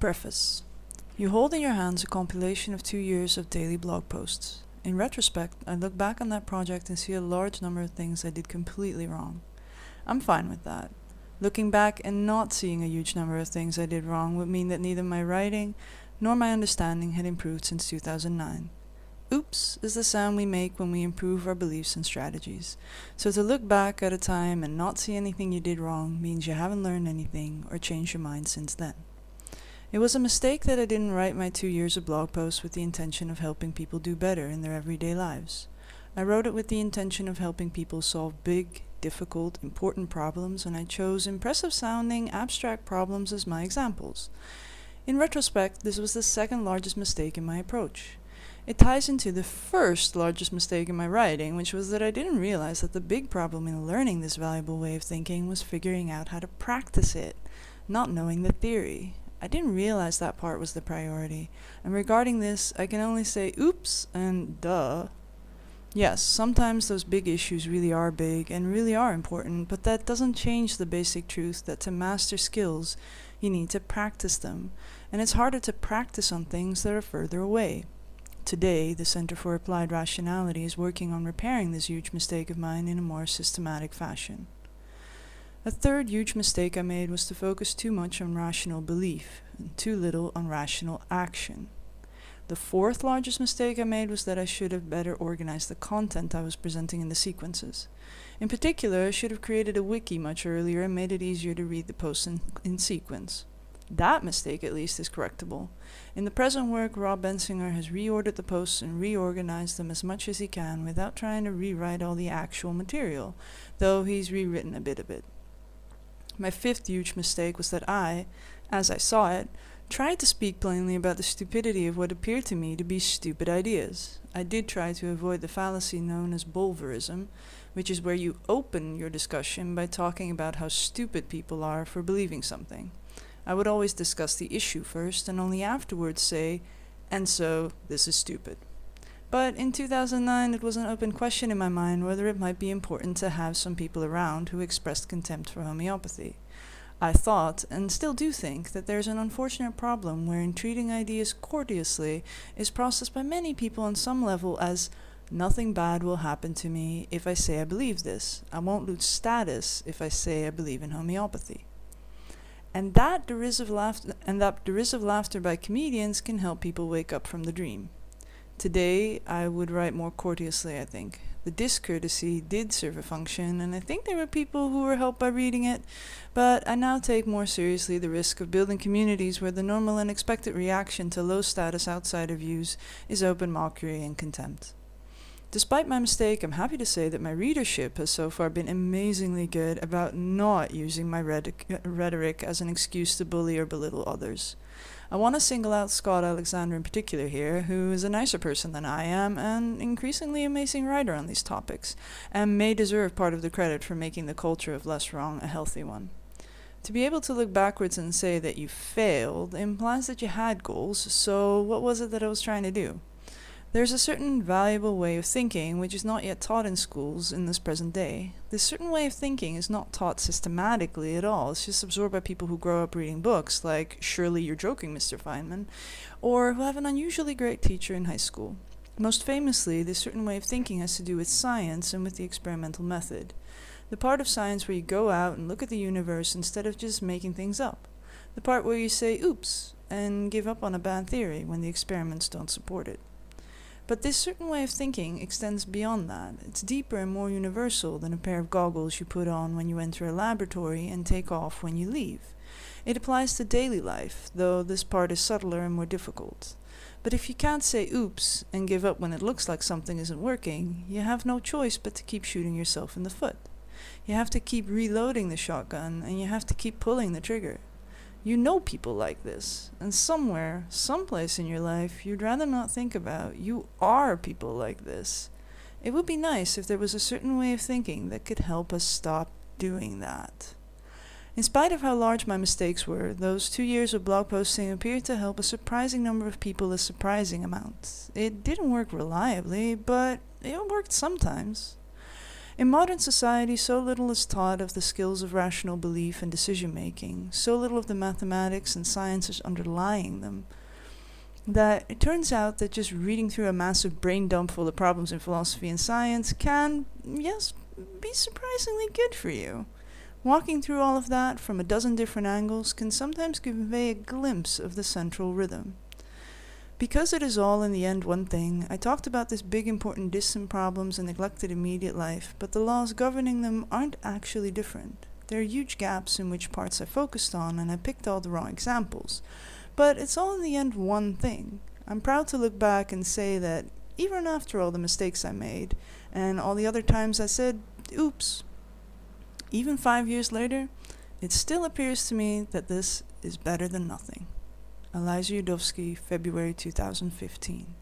Preface. You hold in your hands a compilation of 2 years of daily blog posts. In retrospect, I look back on that project and see a large number of things I did completely wrong. I'm fine with that. Looking back and not seeing a huge number of things I did wrong would mean that neither my writing nor my understanding had improved since 2009. Oops is the sound we make when we improve our beliefs and strategies. So to look back at a time and not see anything you did wrong means you haven't learned anything or changed your mind since then. It was a mistake that I didn't write my 2 years of blog posts with the intention of helping people do better in their everyday lives. I wrote it with the intention of helping people solve big, difficult, important problems, and I chose impressive-sounding, abstract problems as my examples. In retrospect, this was the second largest mistake in my approach. It ties into the first largest mistake in my writing, which was that I didn't realize that the big problem in learning this valuable way of thinking was figuring out how to practice it, not knowing the theory. I didn't realize that part was the priority, and regarding this, I can only say oops and duh. Yes, sometimes those big issues really are big and really are important, but that doesn't change the basic truth that to master skills, you need to practice them, and it's harder to practice on things that are further away. Today, the Center for Applied Rationality is working on repairing this huge mistake of mine in a more systematic fashion. A third huge mistake I made was to focus too much on rational belief and too little on rational action. The fourth largest mistake I made was that I should have better organized the content I was presenting in the sequences. In particular, I should have created a wiki much earlier and made it easier to read the posts in sequence. That mistake, at least, is correctable. In the present work, Rob Bensinger has reordered the posts and reorganized them as much as he can without trying to rewrite all the actual material, though he's rewritten a bit of it. My fifth huge mistake was that I, as I saw it, tried to speak plainly about the stupidity of what appeared to me to be stupid ideas. I did try to avoid the fallacy known as bulverism, which is where you open your discussion by talking about how stupid people are for believing something. I would always discuss the issue first and only afterwards say, and so, this is stupid. But in 2009, it was an open question in my mind whether it might be important to have some people around who expressed contempt for homeopathy. I thought, and still do think, that there's an unfortunate problem wherein treating ideas courteously is processed by many people on some level as nothing bad will happen to me if I say I believe this. I won't lose status if I say I believe in homeopathy. And that derisive laughter by comedians can help people wake up from the dream. Today, I would write more courteously, I think. The discourtesy did serve a function, and I think there were people who were helped by reading it, but I now take more seriously the risk of building communities where the normal and expected reaction to low-status outsider views is open mockery and contempt. Despite my mistake, I'm happy to say that my readership has so far been amazingly good about not using my rhetoric as an excuse to bully or belittle others. I want to single out Scott Alexander in particular here, who is a nicer person than I am and increasingly amazing writer on these topics, and may deserve part of the credit for making the culture of less wrong a healthy one. To be able to look backwards and say that you failed implies that you had goals, so what was it that I was trying to do? There's a certain valuable way of thinking which is not yet taught in schools in this present day. This certain way of thinking is not taught systematically at all. It's just absorbed by people who grow up reading books like Surely You're Joking, Mr. Feynman, or who have an unusually great teacher in high school. Most famously, this certain way of thinking has to do with science and with the experimental method. The part of science where you go out and look at the universe instead of just making things up. The part where you say oops and give up on a bad theory when the experiments don't support it. But this certain way of thinking extends beyond that. It's deeper and more universal than a pair of goggles you put on when you enter a laboratory and take off when you leave. It applies to daily life, though this part is subtler and more difficult. But if you can't say oops and give up when it looks like something isn't working, you have no choice but to keep shooting yourself in the foot. You have to keep reloading the shotgun, and you have to keep pulling the trigger. You know people like this, and somewhere, someplace in your life you'd rather not think about, you are people like this. It would be nice if there was a certain way of thinking that could help us stop doing that. In spite of how large my mistakes were, those 2 years of blog posting appeared to help a surprising number of people a surprising amount. It didn't work reliably, but it worked sometimes. In modern society, so little is taught of the skills of rational belief and decision-making, so little of the mathematics and sciences underlying them, that it turns out that just reading through a massive brain dump full of problems in philosophy and science can, yes, be surprisingly good for you. Walking through all of that from a dozen different angles can sometimes convey a glimpse of the central rhythm. Because it is all in the end one thing, I talked about this big important distant problems and neglected immediate life, but the laws governing them aren't actually different. There are huge gaps in which parts I focused on, and I picked all the wrong examples. But it's all in the end one thing. I'm proud to look back and say that even after all the mistakes I made, and all the other times I said, oops, even 5 years later, it still appears to me that this is better than nothing. Eliza Yudovsky, February 2015.